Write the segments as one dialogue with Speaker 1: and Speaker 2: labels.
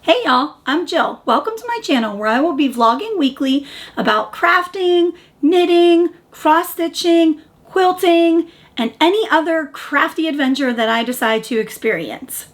Speaker 1: Hey y'all, I'm Jill. Welcome to my channel where I will be vlogging weekly about crafting, knitting, cross-stitching, quilting, and any other crafty adventure that I decide to experience.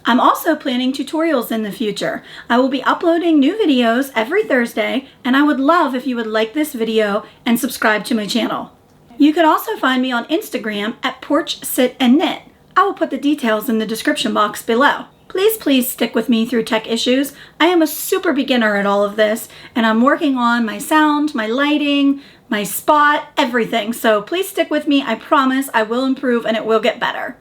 Speaker 1: I'm also planning tutorials in the future. I will be uploading new videos every Thursday, and I would love if you would like this video and subscribe to my channel. You can also find me on Instagram at Porch, Sit, and Knit. I will put the details in the description box below. Please stick with me through tech issues. I am a super beginner at all of this, and I'm working on my sound, my lighting, my spot, everything. So please stick with me. I promise I will improve and it will get better.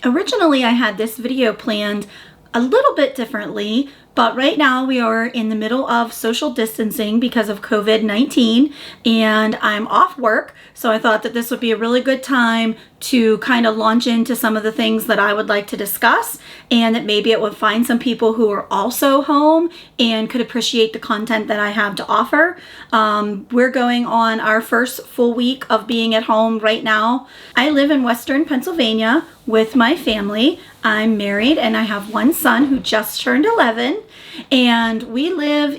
Speaker 1: Originally, I had this video planned a little bit differently, but right now we are in the middle of social distancing because of COVID-19, and I'm off work, so I thought that this would be a really good time to kind of launch into some of the things that I would like to discuss, and that maybe it would find some people who are also home and could appreciate the content that I have to offer. We're going on our first full week of being at home right now. I live in Western Pennsylvania with my family. I'm married and I have one son who just turned 11, and we live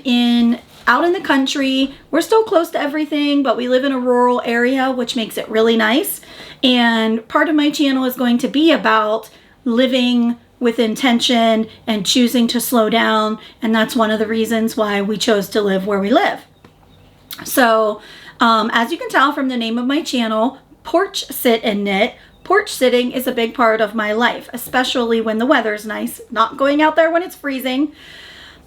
Speaker 1: out in the country. We're still close to everything, but we live in a rural area, which makes it really nice. And part of my channel is going to be about living with intention and choosing to slow down, and that's one of the reasons why we chose to live where we live. So as you can tell from the name of my channel, Porch, Sit, and Knit, porch sitting is a big part of my life, especially when the weather's nice, not going out there when it's freezing.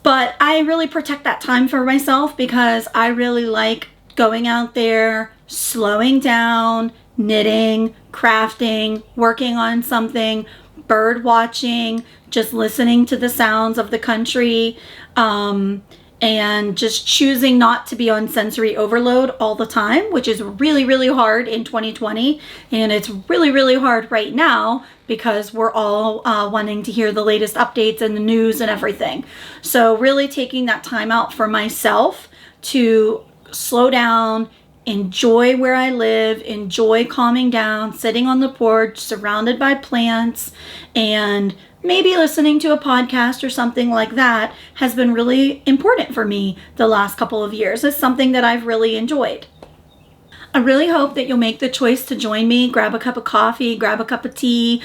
Speaker 1: But I really protect that time for myself because I really like going out there, slowing down, knitting, crafting, working on something, bird watching, just listening to the sounds of the country, and just choosing not to be on sensory overload all the time, which is really hard in 2020. And it's really hard right now because we're all wanting to hear the latest updates and the news and everything. So really taking that time out for myself to slow down, enjoy where I live, enjoy calming down, sitting on the porch, surrounded by plants, and maybe listening to a podcast or something like that has been really important for me the last couple of years. It's something that I've really enjoyed. I really hope that you'll make the choice to join me, grab a cup of coffee, grab a cup of tea,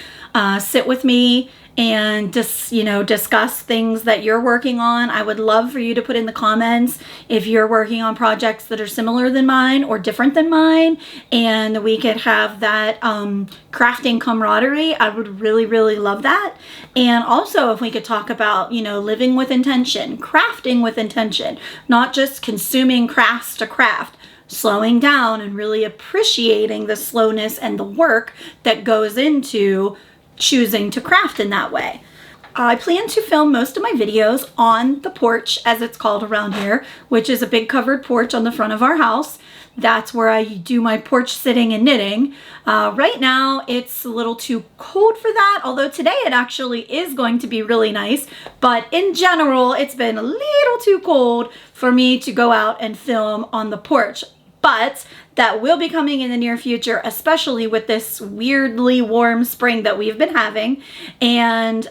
Speaker 1: sit with me, and just, discuss things that you're working on. I would love for you to put in the comments if you're working on projects that are similar than mine or different than mine, and we could have that crafting camaraderie. I would really love that. And also if we could talk about, living with intention, crafting with intention, not just consuming crafts to craft, slowing down and really appreciating the slowness and the work that goes into choosing to craft in that way. I plan to film most of my videos on the porch, as it's called around here, which is a big covered porch on the front of our house. That's where I do my porch sitting and knitting. Right now it's a little too cold for that, although today it actually is going to be really nice. But in general, it's been a little too cold for me to go out and film on the porch. But that will be coming in the near future, especially with this weirdly warm spring that we've been having. And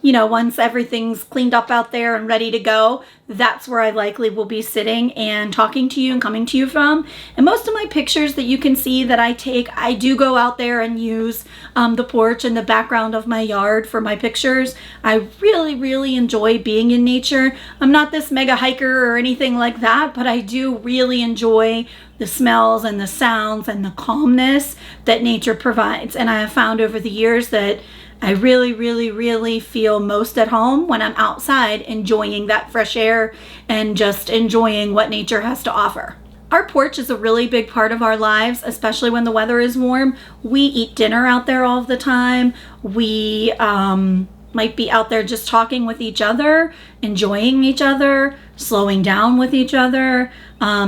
Speaker 1: once everything's cleaned up out there and ready to go, that's where I likely will be sitting and talking to you and coming to you from. And most of my pictures that you can see that I take, I do go out there and use the porch and the background of my yard for my pictures. I really, really enjoy being in nature. I'm not this mega hiker or anything like that, but I do really enjoy the smells and the sounds and the calmness that nature provides. And I have found over the years that I really, really, really feel most at home when I'm outside enjoying that fresh air and just enjoying what nature has to offer. Our porch is a really big part of our lives, especially when the weather is warm. We eat dinner out there all the time. We might be out there just talking with each other, enjoying each other, slowing down with each other,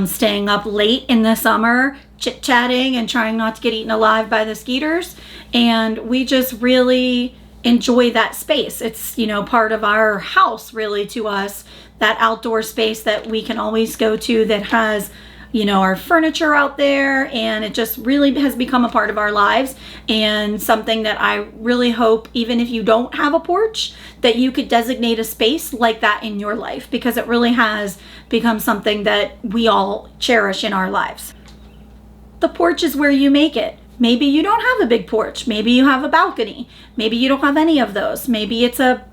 Speaker 1: staying up late in the summer, chit-chatting and trying not to get eaten alive by the skeeters. And we just really enjoy that space. It's, part of our house really to us, that outdoor space that we can always go to that has, our furniture out there, and it just really has become a part of our lives, and something that I really hope, even if you don't have a porch, that you could designate a space like that in your life, because it really has become something that we all cherish in our lives. The porch is where you make it. Maybe you don't have a big porch. Maybe you have a balcony. Maybe you don't have any of those. Maybe it's a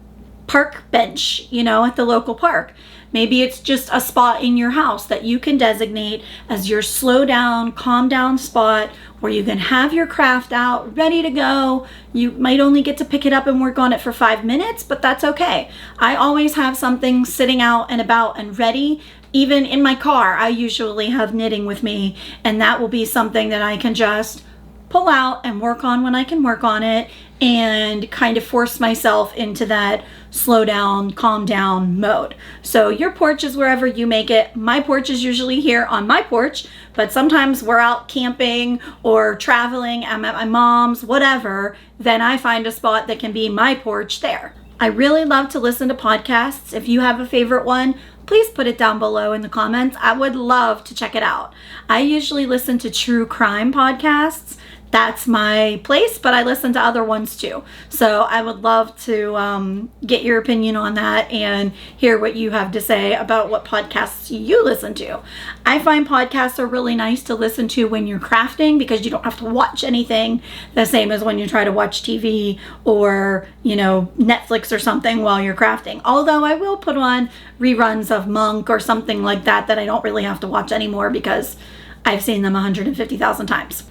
Speaker 1: park bench, at the local park. Maybe it's just a spot in your house that you can designate as your slow down, calm down spot where you can have your craft out, ready to go. You might only get to pick it up and work on it for 5 minutes, but that's okay. I always have something sitting out and about and ready. Even in my car, I usually have knitting with me, and that will be something that I can just pull out and work on when I can work on it, and kind of force myself into that slow down, calm down mode. So your porch is wherever you make it. My porch is usually here on my porch, but sometimes we're out camping or traveling. I'm at my mom's, whatever. Then I find a spot that can be my porch there. I really love to listen to podcasts. If you have a favorite one, please put it down below in the comments. I would love to check it out. I usually listen to true crime podcasts. That's my place, but I listen to other ones too. So I would love to get your opinion on that and hear what you have to say about what podcasts you listen to. I find podcasts are really nice to listen to when you're crafting, because you don't have to watch anything the same as when you try to watch TV or, Netflix or something while you're crafting. Although I will put on reruns of Monk or something like that I don't really have to watch anymore because I've seen them 150,000 times.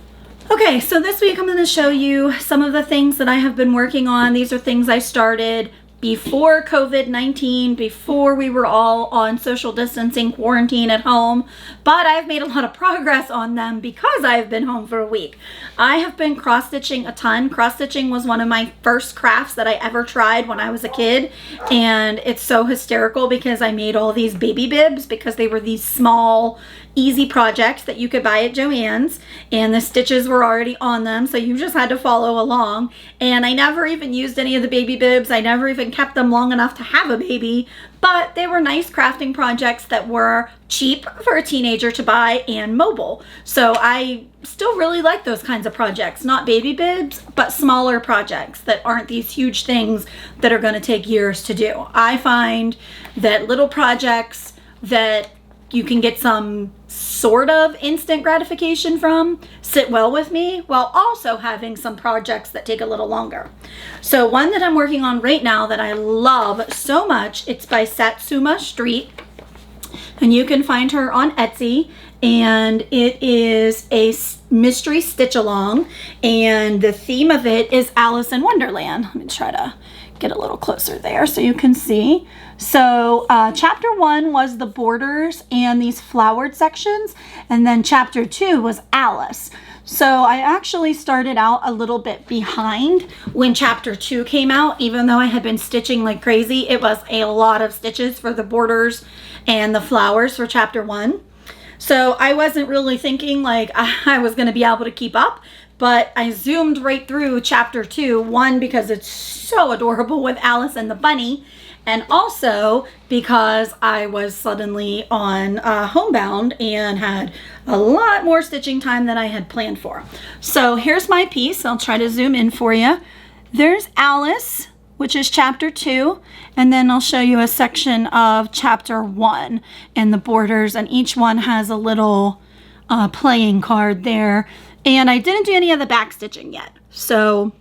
Speaker 1: Okay, so this week I'm going to show you some of the things that I have been working on. These are things I started before COVID-19, before we were all on social distancing, quarantine at home, but I've made a lot of progress on them because I've been home for a week. I have been cross-stitching a ton. Cross-stitching was one of my first crafts that I ever tried when I was a kid, and it's so hysterical because I made all these baby bibs because they were these small, easy projects that you could buy at Joann's, and the stitches were already on them, so you just had to follow along. And I never even used any of the baby bibs. I never even kept them long enough to have a baby, but they were nice crafting projects that were cheap for a teenager to buy and mobile. So I still really like those kinds of projects, not baby bibs, but smaller projects that aren't these huge things that are going to take years to do. I find that little projects that you can get some sort of instant gratification from sit well with me, while also having some projects that take a little longer. So one that I'm working on right now that I love so much, it's by Satsuma Street, and you can find her on Etsy, and it is a mystery stitch along, and the theme of it is Alice in Wonderland. Let me try to get a little closer there so you can see. So chapter 1 was the borders and these flowered sections, and then chapter 2 was Alice. So I actually started out a little bit behind when chapter 2 came out, even though I had been stitching like crazy. It was a lot of stitches for the borders and the flowers for chapter 1. So I wasn't really thinking like I was going to be able to keep up, but I zoomed right through chapter 2, one, because it's so adorable with Alice and the bunny, and also because I was suddenly on homebound and had a lot more stitching time than I had planned for. So here's my piece. I'll try to zoom in for you. There's Alice which is chapter 2, and then I'll show you a section of chapter 1 and the borders, and each one has a little playing card there. And I didn't do any of the back stitching yet, so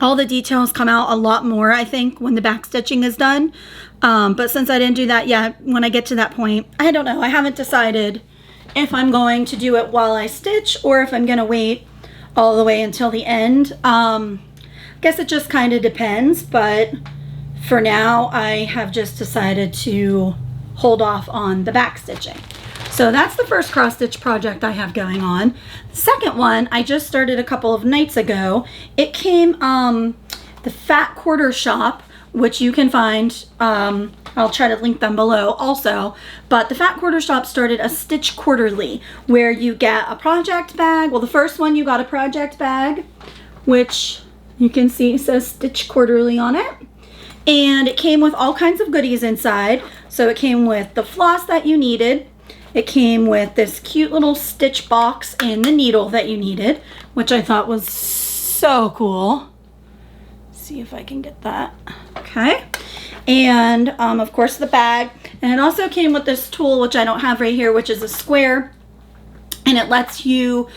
Speaker 1: all the details come out a lot more, I think, when the back stitching is done. But since I didn't do that yet, when I get to that point, I don't know. I haven't decided if I'm going to do it while I stitch or if I'm going to wait all the way until the end. I guess it just kind of depends, but for now, I have just decided to hold off on the back stitching. So that's the first cross stitch project I have going on. The second one I just started a couple of nights ago. It came the Fat Quarter Shop, which you can find, I'll try to link them below also, but the Fat Quarter Shop started a Stitch Quarterly where you get a project bag. Well, the first one you got a project bag, which you can see says Stitch Quarterly on it. And it came with all kinds of goodies inside. So it came with the floss that you needed. It came with this cute little stitch box and the needle that you needed, which I thought was so cool. See if I can get that. Okay. And of course the bag. And it also came with this tool, which I don't have right here, which is a square. And it lets you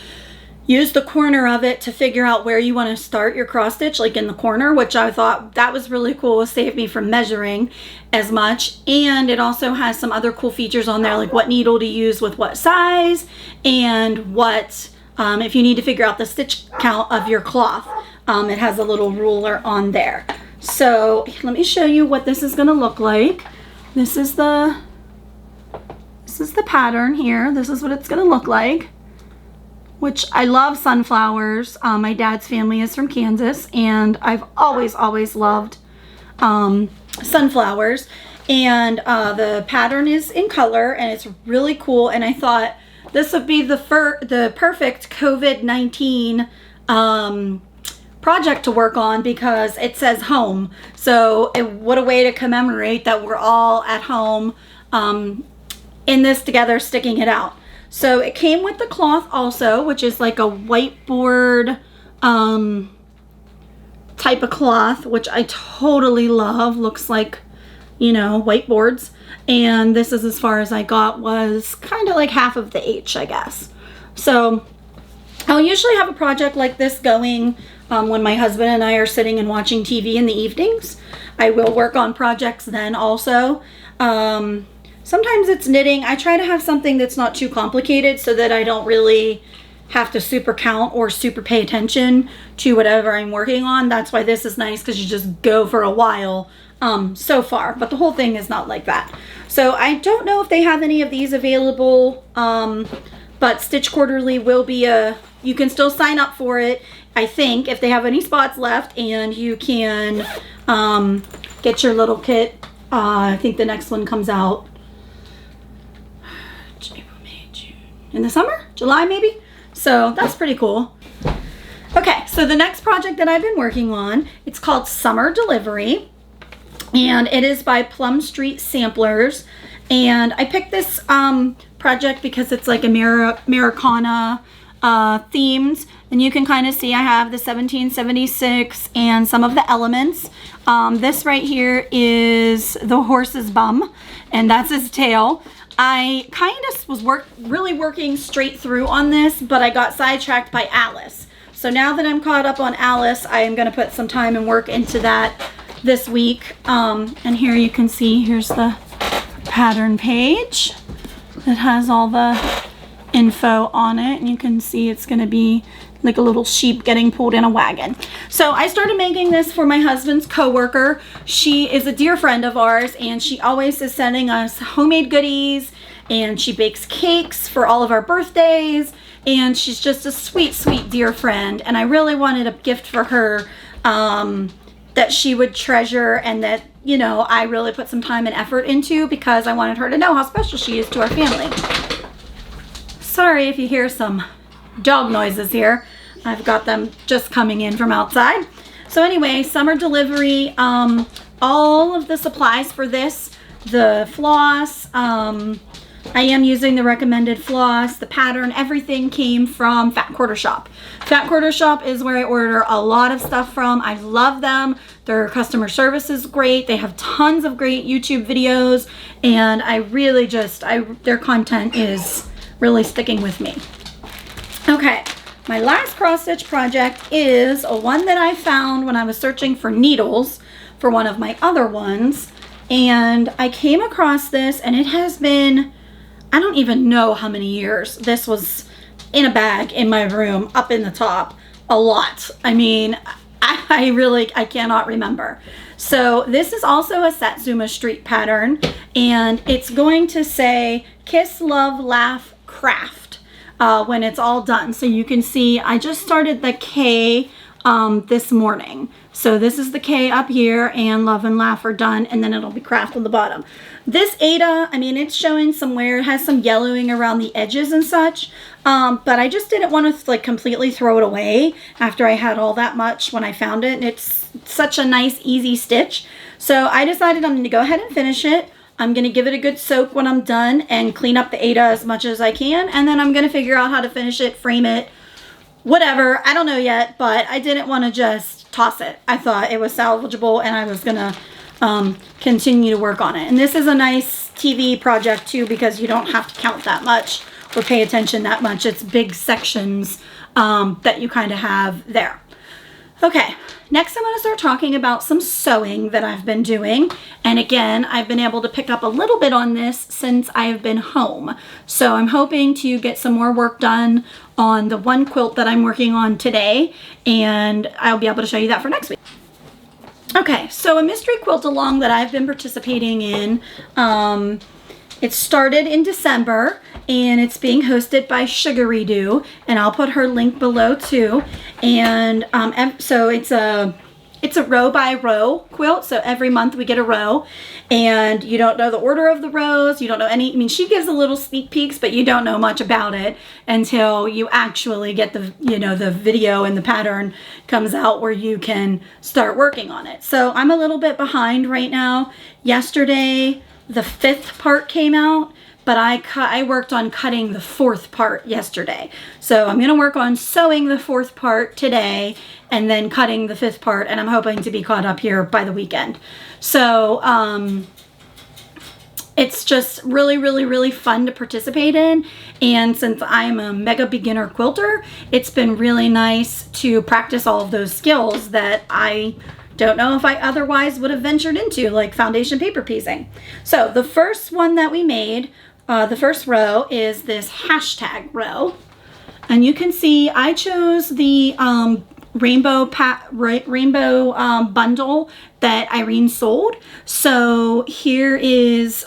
Speaker 1: use the corner of it to figure out where you want to start your cross stitch, like in the corner, which I thought that was really cool. It saved me from measuring as much. And it also has some other cool features on there, like what needle to use with what size, and what, if you need to figure out the stitch count of your cloth, it has a little ruler on there. So let me show you what this is going to look like. This is the pattern here. This is what it's going to look like, which I love sunflowers. My dad's family is from Kansas, and I've always loved sunflowers. And the pattern is in color, and it's really cool. And I thought this would be the perfect COVID-19 project to work on, because it says home. So what a way to commemorate that we're all at home in this together, sticking it out. So it came with the cloth also, which is like a whiteboard type of cloth, which I totally love. Looks like, you know, whiteboards. And this is as far as I got, was kind of like half of the H, I guess. So I'll usually have a project like this going when my husband and I are sitting and watching TV in the evenings. I will work on projects then also. Sometimes it's knitting. I try to have something that's not too complicated so that I don't really have to super count or super pay attention to whatever I'm working on. That's why this is nice, because you just go for a while so far. But the whole thing is not like that. So I don't know if they have any of these available, but Stitch Quarterly will be you can still sign up for it, I think, if they have any spots left, and you can get your little kit. I think the next one comes out in the summer, July maybe. So that's pretty cool. Okay, so the next project that I've been working on, it's called Summer Delivery, and it is by Plum Street Samplers. And I picked this project because it's like Americana themed, and you can kind of see I have the 1776 and some of the elements. This right here is the horse's bum, and that's his tail. I kind of was really working straight through on this, but I got sidetracked by Alice. So now that I'm caught up on Alice, I am going to put some time and work into that this week. And here you can see, here's the pattern page. It has all the info on it, and you can see it's going to be like a little sheep getting pulled in a wagon. So I started making this for my husband's coworker. She is a dear friend of ours, and she always is sending us homemade goodies, and she bakes cakes for all of our birthdays, and she's just a sweet, sweet dear friend. And I really wanted a gift for her that she would treasure, and that, you know, I really put some time and effort into, because I wanted her to know how special she is to our family. Sorry if you hear some dog noises here. I've got them just coming in from outside. So anyway, Summer Delivery, all of the supplies for this, the floss, I am using the recommended floss, the pattern, everything came from Fat Quarter Shop. Fat Quarter Shop is where I order a lot of stuff from. I love them. Their customer service is great. They have tons of great YouTube videos, and I really just, their content is really sticking with me. Okay, my last cross stitch project is one that I found when I was searching for needles for one of my other ones, and I came across this, and it has been, I don't even know how many years. This was in a bag in my room up in the top a lot. I mean, I cannot remember. So this is also a Satsuma Street pattern, and it's going to say Kiss, Love, Laugh, Craft when it's all done. So you can see I just started the K this morning. So this is the K up here, and Love and Laugh are done, and then it'll be Craft on the bottom. This Ada, I mean, it's showing somewhere, it has some yellowing around the edges and such, but I just didn't want to like completely throw it away after I had all that much when I found it. It's such a nice, easy stitch. So I decided I'm going to go ahead and finish it. I'm going to give it a good soak when I'm done and clean up the Ada as much as I can, and then I'm going to figure out how to finish it, frame it, whatever. I don't know yet, but I didn't want to just toss it. I thought it was salvageable, and I was gonna continue to work on it. And this is a nice TV project too, because you don't have to count that much or pay attention that much. It's big sections that you kind of have there. Okay, next I'm going to start talking about some sewing that I've been doing. And again, I've been able to pick up a little bit on this since I've been home. So I'm hoping to get some more work done on the one quilt that I'm working on today, and I'll be able to show you that for next week. Okay, so a mystery quilt along that I've been participating in, it started in December, and it's being hosted by Sugary Doo, and I'll put her link below too. And so it's a row by row quilt, so every month we get a row, and you don't know the order of the rows, you don't know any, I mean, she gives a little sneak peeks, but you don't know much about it until you actually get the, you know, the video and the pattern comes out where you can start working on it. So I'm a little bit behind right now. Yesterday, the 5th part came out, but I worked on cutting the 4th part yesterday. So I'm going to work on sewing the 4th part today and then cutting the 5th part, and I'm hoping to be caught up here by the weekend. So it's just really fun to participate in, and since I'm a mega beginner quilter, it's been really nice to practice all of those skills that I don't know if I otherwise would have ventured into, like foundation paper piecing. So the first one that we made, the first row, is this hashtag row. And you can see I chose the rainbow bundle that Irene sold. So here is,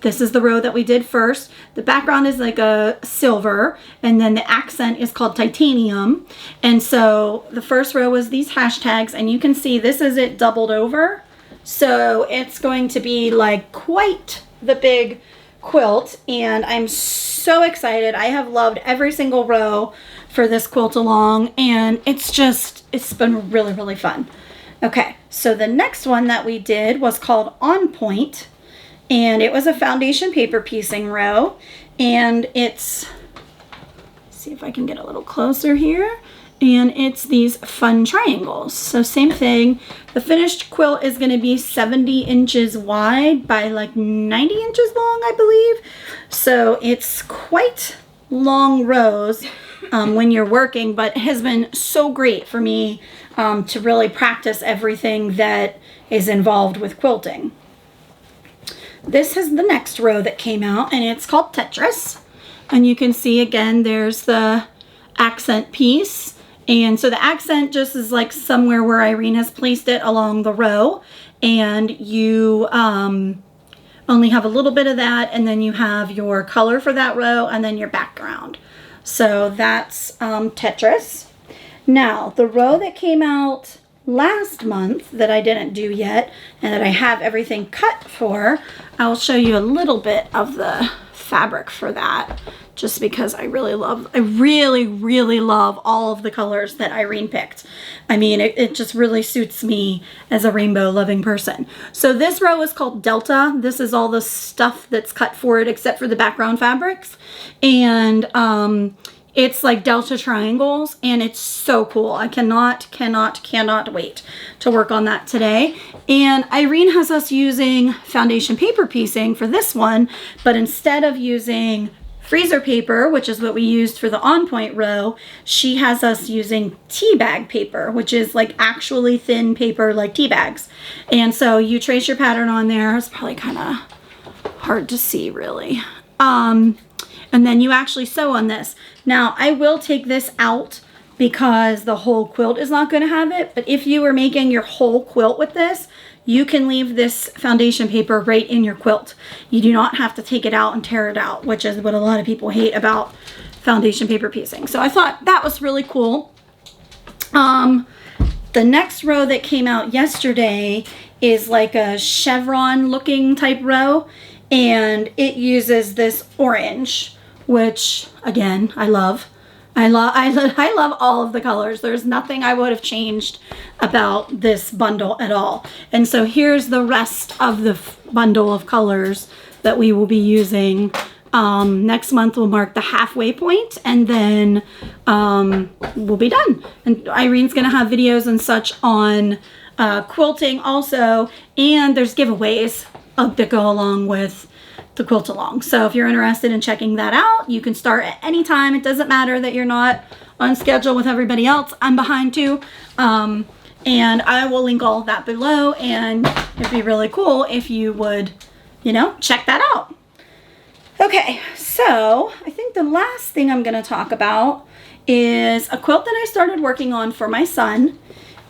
Speaker 1: this is the row that we did first. The background is like a silver, and then the accent is called titanium. And so the first row was these hashtags, and you can see this is it doubled over. So it's going to be like quite the big quilt, and I'm so excited. I have loved every single row for this quilt along, and it's been really fun. Okay, so the next one that we did was called On Point, and it was a foundation paper piecing row, and it's, see if I can get a little closer here, and it's these fun triangles. So same thing, the finished quilt is going to be 70 inches wide by like 90 inches long, I believe. So it's quite long rows when you're working, but it has been so great for me to really practice everything that is involved with quilting. This is the next row that came out, and it's called Tetris. And you can see again, there's the accent piece. And so the accent just is like somewhere where Irene has placed it along the row, and you only have a little bit of that, and then you have your color for that row, and then your background. So that's Tetris. Now, the row that came out last month that I didn't do yet, and that I have everything cut for, I'll show you a little bit of the fabric for that. just because I really love all of the colors that Irene picked. I mean, it just really suits me as a rainbow loving person. So this row is called Delta. This is all the stuff that's cut for it except for the background fabrics. And it's like Delta triangles, and it's so cool. I cannot wait to work on that today. And Irene has us using foundation paper piecing for this one, but instead of using freezer paper, which is what we used for the on point row, she has us using tea bag paper, which is like actually thin paper like tea bags. And so you trace your pattern on there. It's probably kind of hard to see really. And then you actually sew on this. Now I will take this out because the whole quilt is not going to have it, but if you were making your whole quilt with this, you can leave this foundation paper right in your quilt. You do not have to take it out and tear it out, which is what a lot of people hate about foundation paper piecing. So I thought that was really cool. The next row that came out yesterday is like a chevron looking type row, and it uses this orange, which again, I love. I love all of the colors. There's nothing I would have changed about this bundle at all. And so here's the rest of the bundle of colors that we will be using. Next month will mark the halfway point, and then we'll be done. And Irene's gonna have videos and such on quilting also, and there's giveaways that go along with the quilt along. So if you're interested in checking that out, you can start at any time. It doesn't matter that you're not on schedule with everybody else. I'm behind too. And I will link all of that below, and it'd be really cool if you would, you know, check that out. Okay, so I think the last thing I'm going to talk about is a quilt that I started working on for my son,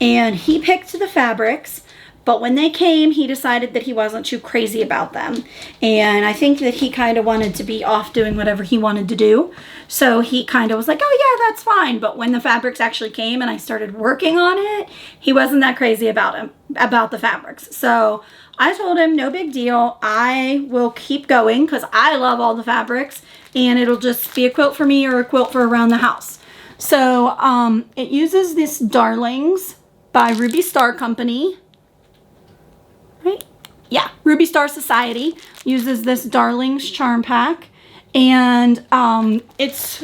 Speaker 1: and he picked the fabrics. But when they came, he decided that he wasn't too crazy about them. And I think that he kind of wanted to be off doing whatever he wanted to do. So he kind of was like, oh yeah, that's fine. But when the fabrics actually came and I started working on it, he wasn't that crazy about the fabrics. So I told him, no big deal. I will keep going because I love all the fabrics, and it'll just be a quilt for me or a quilt for around the house. So it uses this Darlings by Ruby Star Company. Right? Yeah, Ruby Star Society uses this Darlings Charm Pack, and it's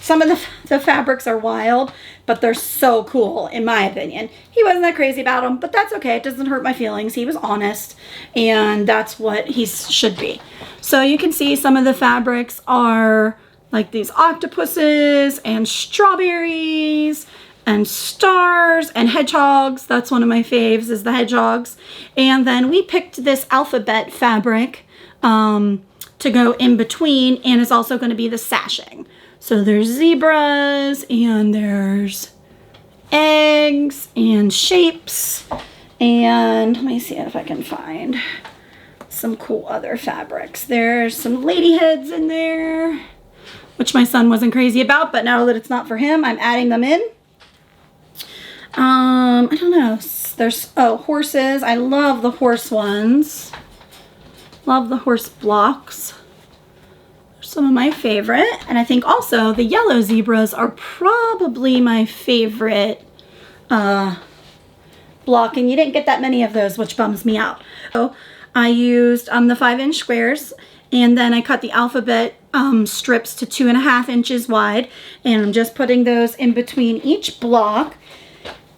Speaker 1: some of the fabrics are wild, but they're so cool in my opinion. He wasn't that crazy about them, but that's okay. It doesn't hurt my feelings. He was honest, and that's what he should be. So you can see some of the fabrics are like these octopuses and strawberries and stars and hedgehogs. That's one of my faves, is the hedgehogs. And then we picked this alphabet fabric to go in between, and it's also going to be the sashing. So there's zebras, and there's eggs and shapes, and let me see if I can find some cool other fabrics. There's some lady heads in there, which my son wasn't crazy about, but now that it's not for him, I'm adding them in. I don't know. There's, oh, horses. I love the horse ones. Love the horse blocks. They're some of my favorite. And I think also the yellow zebras are probably my favorite block. And you didn't get that many of those, which bums me out. So I used the 5-inch squares, and then I cut the alphabet strips to 2.5 inches wide. And I'm just putting those in between each block.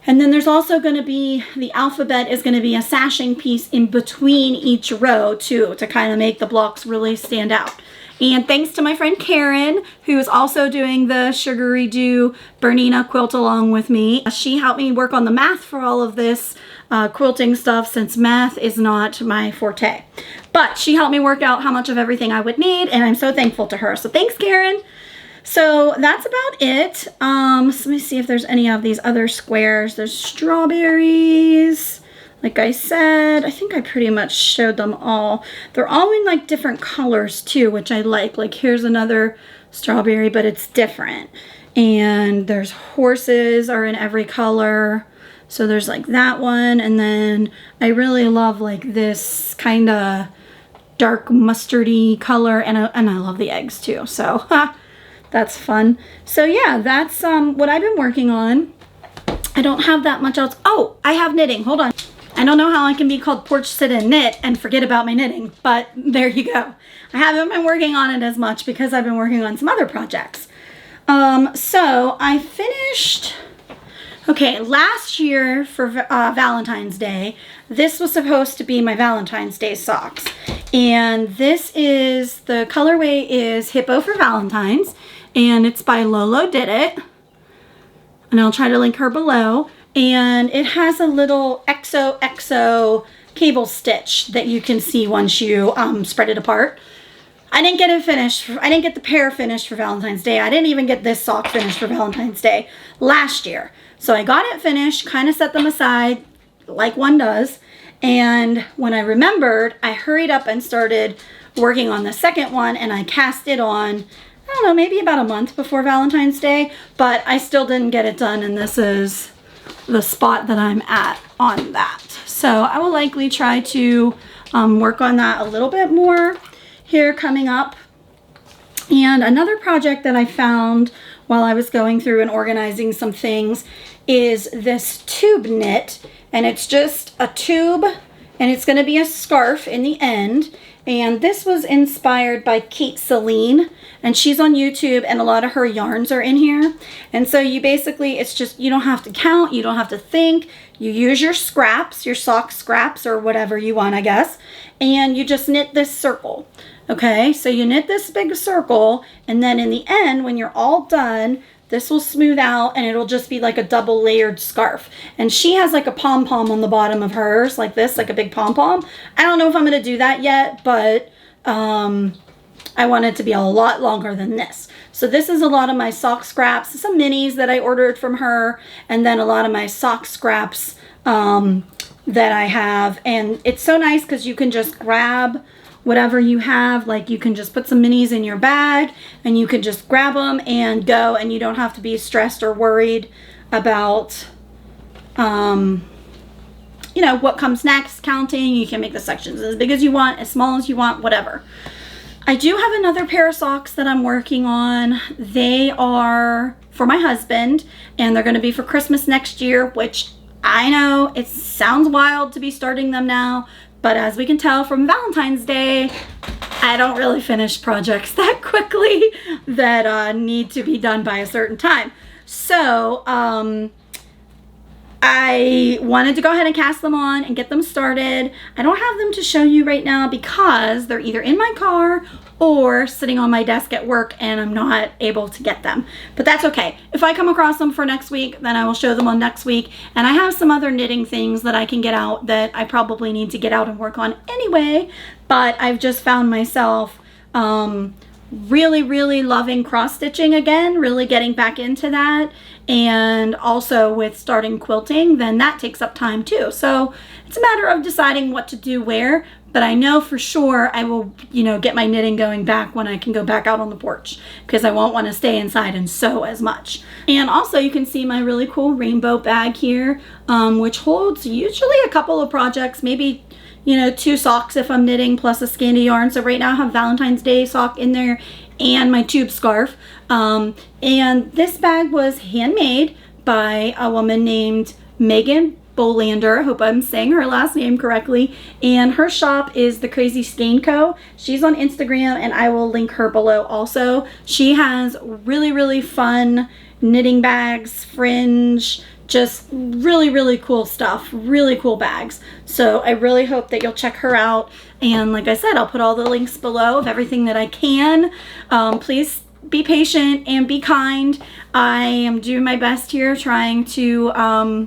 Speaker 1: And then there's also going to be, the alphabet is going to be a sashing piece in between each row too, to kind of make the blocks really stand out. And thanks to my friend Karen, who is also doing the Sugary Dew Bernina quilt along with me. She helped me work on the math for all of this quilting stuff, since math is not my forte. But she helped me work out how much of everything I would need, and I'm so thankful to her. So thanks, Karen. So that's about it. So let me see if there's any of these other squares. There's strawberries. Like I said, I think I pretty much showed them all. They're all in like different colors too, which I like. Like here's another strawberry, but it's different. And there's horses are in every color. So there's like that one. And then I really love like this kind of dark mustardy color, and I love the eggs too, so that's fun. So yeah, that's what I've been working on. I don't have that much else. Oh, I have knitting. Hold on. I don't know how I can be called Porch Sit and Knit and forget about my knitting, but there you go. I haven't been working on it as much because I've been working on some other projects. So I finished, okay, last year for Valentine's Day, this was supposed to be my Valentine's Day socks. And this is, the colorway is Hippo for Valentine's, and it's by Lolo Did It. And I'll try to link her below. And it has a little XOXO cable stitch that you can see once you spread it apart. I didn't get it finished. I didn't get the pair finished for Valentine's Day. I didn't even get this sock finished for Valentine's Day last year. So I got it finished, kind of set them aside like one does. And when I remembered, I hurried up and started working on the second one, and I cast it on, I don't know, maybe about a month before Valentine's Day, but I still didn't get it done, and this is the spot that I'm at on that. So I will likely try to work on that a little bit more here coming up. And another project that I found while I was going through and organizing some things is this tube knit, and it's just a tube, and it's going to be a scarf in the end. And this was inspired by Kate Celine, and she's on YouTube, and a lot of her yarns are in here. And so you basically, it's just, you don't have to count, you don't have to think. You use your scraps, your sock scraps, or whatever you want, I guess, and you just knit this circle. Okay, so you knit this big circle, and then in the end, when you're all done, this will smooth out, and it'll just be like a double layered scarf. And she has like a pom-pom on the bottom of hers, like this, like a big pom-pom. I don't know if I'm going to do that yet, but I want it to be a lot longer than this. So this is a lot of my sock scraps, some minis that I ordered from her, and then a lot of my sock scraps that I have. And it's so nice because you can just grab whatever you have. Like you can just put some minis in your bag, and you can just grab them and go, and you don't have to be stressed or worried about you know, what comes next, counting. You can make the sections as big as you want, as small as you want, whatever. I do have another pair of socks that I'm working on. They are for my husband, and they're going to be for Christmas next year, which I know it sounds wild to be starting them now, but as we can tell from Valentine's Day, I don't really finish projects that quickly that need to be done by a certain time. So I wanted to go ahead and cast them on and get them started. I don't have them to show you right now because they're either in my car or sitting on my desk at work, and I'm not able to get them. But that's okay. If I come across them for next week, then I will show them on next week. And I have some other knitting things that I can get out that I probably need to get out and work on anyway. But I've just found myself really loving cross stitching again, really getting back into that. And also with starting quilting, then that takes up time too. So it's a matter of deciding what to do where, but I know for sure I will, you know, get my knitting going back when I can go back out on the porch, because I won't want to stay inside and sew as much. And also you can see my really cool rainbow bag here, which holds usually a couple of projects, maybe, you know, 2 socks if I'm knitting plus a skein of yarn. So right now I have Valentine's Day sock in there and my tube scarf. And this bag was handmade by a woman named Megan Bolander. I hope I'm saying her last name correctly. And her shop is The Crazy Skein Co. She's on Instagram, and I will link her below also. She has really fun knitting bags, fringe, just really cool stuff, really cool bags. So I really hope that you'll check her out. And like I said, I'll put all the links below of everything that I can. Please be patient and be kind. I am doing my best here trying to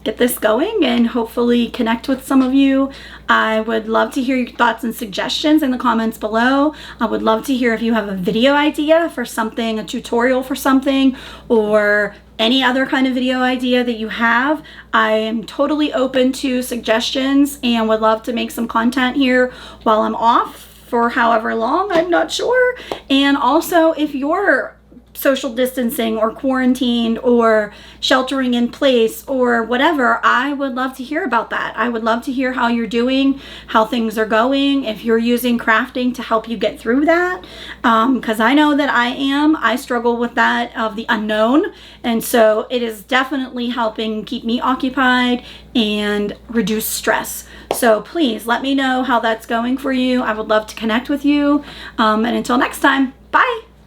Speaker 1: get this going and hopefully connect with some of you. I would love to hear your thoughts and suggestions in the comments below. I would love to hear if you have a video idea for something, a tutorial for something, or any other kind of video idea that you have. I am totally open to suggestions and would love to make some content here while I'm off for however long, I'm not sure. And also, if you're social distancing or quarantined or sheltering in place or whatever, I would love to hear about that. I would love to hear how you're doing, how things are going, if you're using crafting to help you get through that. Because I know that I struggle with that of the unknown. And so it is definitely helping keep me occupied and reduce stress. So please let me know how that's going for you. I would love to connect with you. And until next time, bye.